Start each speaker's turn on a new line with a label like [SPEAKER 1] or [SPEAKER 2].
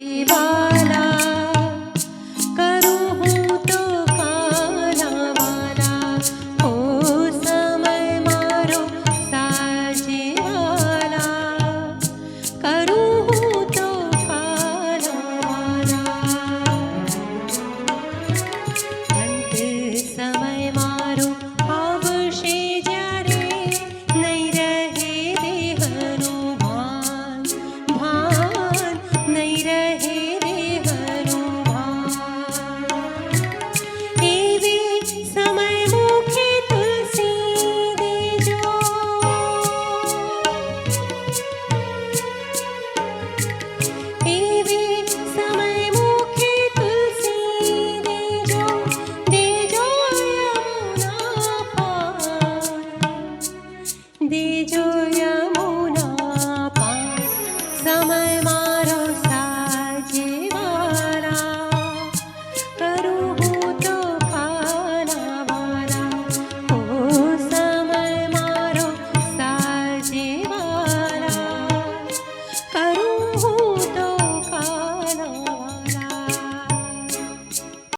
[SPEAKER 1] વાલા કરું હું તો કાલા વાલા ઓ સમય મારો સાજીવાલા કરું હું તો કાલા વાલા અંત સમય મારો આવશે જ્યારે નહીં રહે દેહનું ભાન ભાન નહીં રહે દેહનું ભાન એવી સમય મુખે તુલસી દેજો એવી સમય મુખે તુલસી દેજો દેજો યમુના પાર દેજો યમુના પાર સમય મારો સાજીવાલા કરું હું તો કાલા વાલા ઓ સમય મારો સાજીવાલા કરું હું